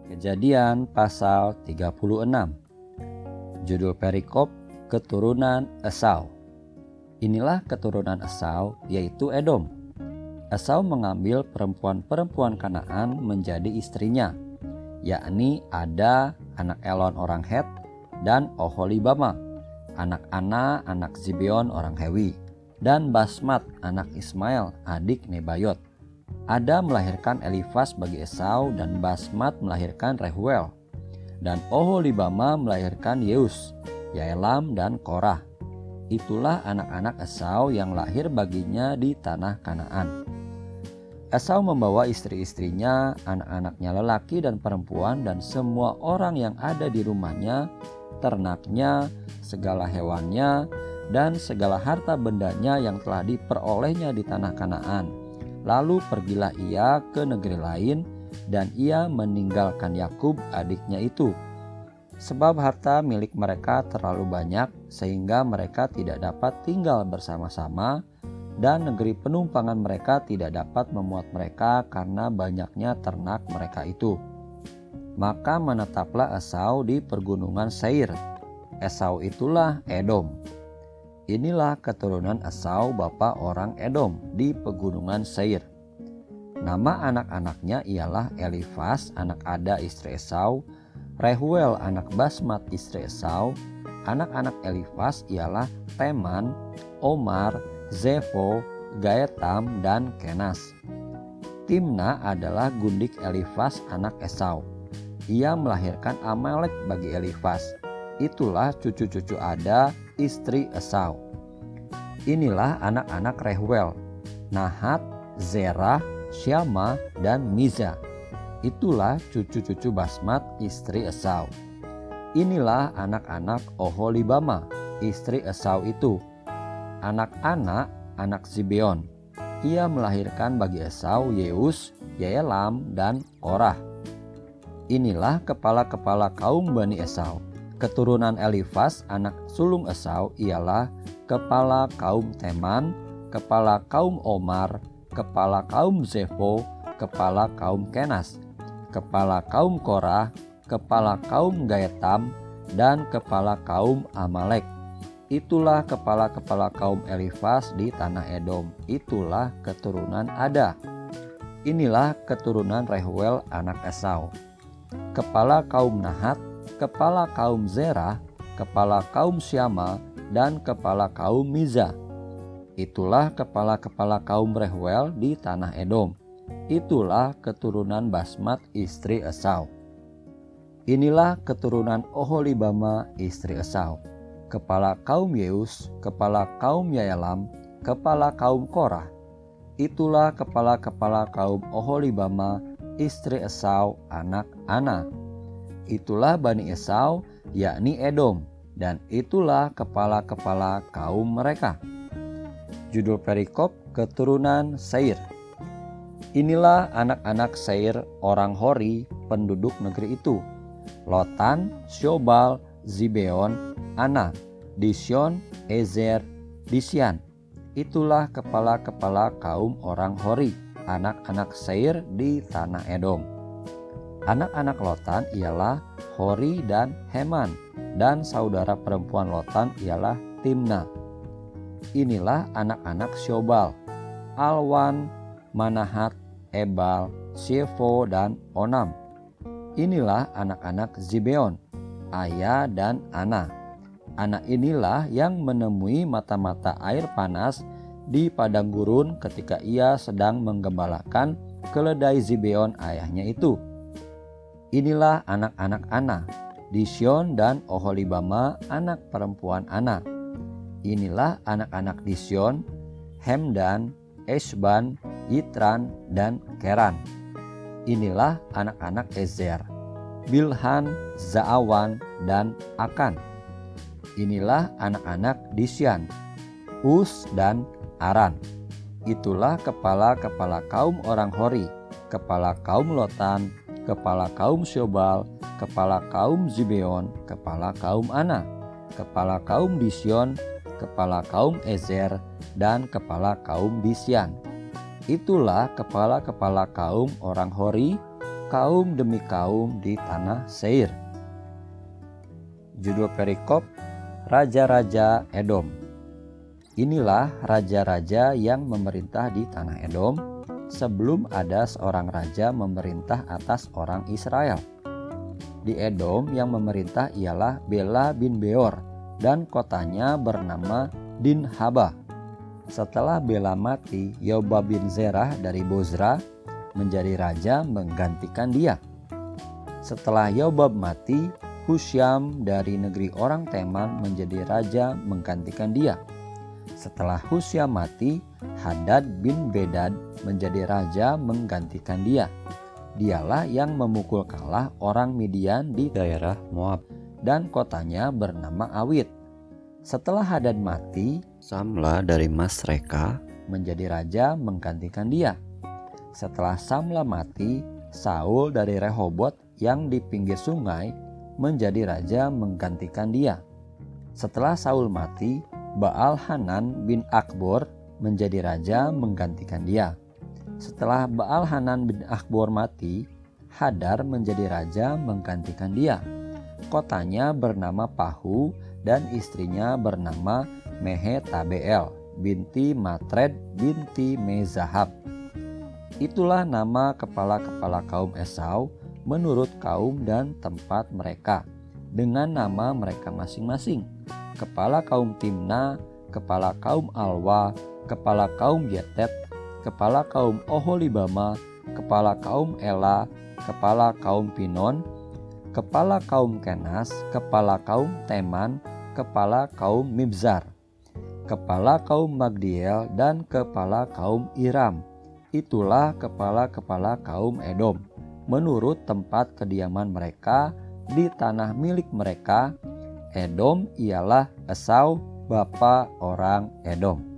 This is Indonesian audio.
Kejadian pasal 36. Judul perikop keturunan Esau. Inilah keturunan Esau, yaitu Edom. Esau mengambil perempuan-perempuan Kanaan menjadi istrinya, yakni Ada anak Elon orang Het dan Oholibama anak Ana anak Zibeon orang Hewi, dan Basmat anak Ismail adik Nebayot. Ada melahirkan Elifas bagi Esau, dan Basmat melahirkan Rehuel, dan Oholibama melahirkan Yeus, Yaelam, dan Korah. Itulah anak-anak Esau yang lahir baginya di tanah Kanaan. Esau membawa istri-istrinya, anak-anaknya lelaki dan perempuan, dan semua orang yang ada di rumahnya, ternaknya, segala hewannya, dan segala harta bendanya yang telah diperolehnya di tanah Kanaan. Lalu pergilah ia ke negeri lain, dan ia meninggalkan Yakub adiknya itu. Sebab harta milik mereka terlalu banyak, sehingga mereka tidak dapat tinggal bersama-sama, dan negeri penumpangan mereka tidak dapat memuat mereka karena banyaknya ternak mereka itu. Maka menetaplah Esau di pergunungan Seir. Esau itulah Edom. Inilah keturunan Esau bapa orang Edom di pegunungan Seir. Nama anak-anaknya ialah Elifas anak Ada istri Esau, Rehuel anak Basmat istri Esau. Anak-anak Elifas ialah Teman, Omar, Zefo, Gaetam, dan Kenas. Timna adalah gundik Elifas anak Esau. Ia melahirkan Amalek bagi Elifas. Itulah cucu-cucu Ada istri Esau. Inilah anak-anak Rehuel, Nahat, Zerah, Syama, dan Miza. Itulah cucu-cucu Basmat istri Esau. Inilah anak-anak Oholibama istri Esau itu. Anak-anak anak Zibeon. Ia melahirkan bagi Esau Yeus, Yaelam, dan Korah. Inilah kepala-kepala kaum Bani Esau. Keturunan Elifas anak sulung Esau ialah kepala kaum Teman, kepala kaum Omar, kepala kaum Zefo, kepala kaum Kenas, kepala kaum Korah, kepala kaum Gaetam, dan kepala kaum Amalek. Itulah kepala-kepala kaum Elifas di tanah Edom. Itulah keturunan Ada. Inilah keturunan Rehuel anak Esau. Kepala kaum Nahat, kepala kaum Zerah, kepala kaum Syama, dan kepala kaum Miza. Itulah kepala-kepala kaum Rehuel di tanah Edom. Itulah keturunan Basmat istri Esau. Inilah keturunan Oholibama istri Esau. Kepala kaum Yeus, kepala kaum Yaelam, kepala kaum Korah. Itulah kepala-kepala kaum Oholibama istri Esau anak Ana. Itulah Bani Esau, yakni Edom, dan itulah kepala-kepala kaum mereka. Judul perikop keturunan Seir. Inilah anak-anak Seir orang Hori, penduduk negeri itu: Lotan, Syobal, Zibeon, Ana, Disyon, Ezer, Disyan. Itulah kepala-kepala kaum orang Hori, anak-anak Seir di tanah Edom. Anak-anak Lotan ialah Hori dan Heman, dan saudara perempuan Lotan ialah Timna. Inilah anak-anak Syobal: Alwan, Manahat, Ebal, Syefo, dan Onam. Inilah anak-anak Zibeon: Aya dan Ana. Anak inilah yang menemui mata-mata air panas di padang gurun ketika ia sedang menggembalakan keledai Zibeon ayahnya itu. Inilah anak-anak Ana: Disyon dan Oholibama anak perempuan Ana. Inilah anak-anak Disyon: Hemdan, Esban, Yitran, dan Keran. Inilah anak-anak Ezer: Bilhan, Zaawan, dan Akan. Inilah anak-anak Disyan: Us dan Aran. Itulah kepala-kepala kaum orang Hori, kepala kaum Lotan, kepala kaum Syobal, kepala kaum Zibeon, kepala kaum Ana, kepala kaum Disyon, kepala kaum Ezer, dan kepala kaum Disyan. Itulah kepala-kepala kaum orang Hori, kaum demi kaum di tanah Seir. Judul perikop, Raja-Raja Edom. Inilah raja-raja yang memerintah di tanah Edom sebelum ada seorang raja memerintah atas orang Israel. Di Edom yang memerintah ialah Bela bin Beor dan kotanya bernama Dinhaba. Setelah Bela mati, Yobab bin Zerah dari Bozra menjadi raja menggantikan dia. Setelah Yobab mati, Husyam dari negeri orang Teman menjadi raja menggantikan dia. Setelah Husyam mati, Hadad bin Bedad menjadi raja menggantikan dia. Dialah yang memukul kalah orang Midian di daerah Moab dan kotanya bernama Awit. Setelah Hadad mati, Samla dari Masreka menjadi raja menggantikan dia. Setelah Samla mati, Saul dari Rehobot yang di pinggir sungai menjadi raja menggantikan dia. Setelah Saul mati, Baal-Hanan bin Akbor menjadi raja menggantikan dia. Setelah Baal-Hanan bin Akbor mati, Hadar menjadi raja menggantikan dia. Kotanya bernama Pahu dan istrinya bernama Mehetabeel binti Matred binti Mezahab. Itulah nama kepala-kepala kaum Esau menurut kaum dan tempat mereka, dengan nama mereka masing-masing. Kepala kaum Timna, kepala kaum Alwa, kepala kaum Yetet, kepala kaum Oholibama, kepala kaum Ela, kepala kaum Pinon, kepala kaum Kenas, kepala kaum Teman, kepala kaum Mibzar, kepala kaum Magdiel, dan kepala kaum Iram. Itulah kepala-kepala kaum Edom, menurut tempat kediaman mereka di tanah milik mereka. Edom ialah Esau, bapa orang Edom.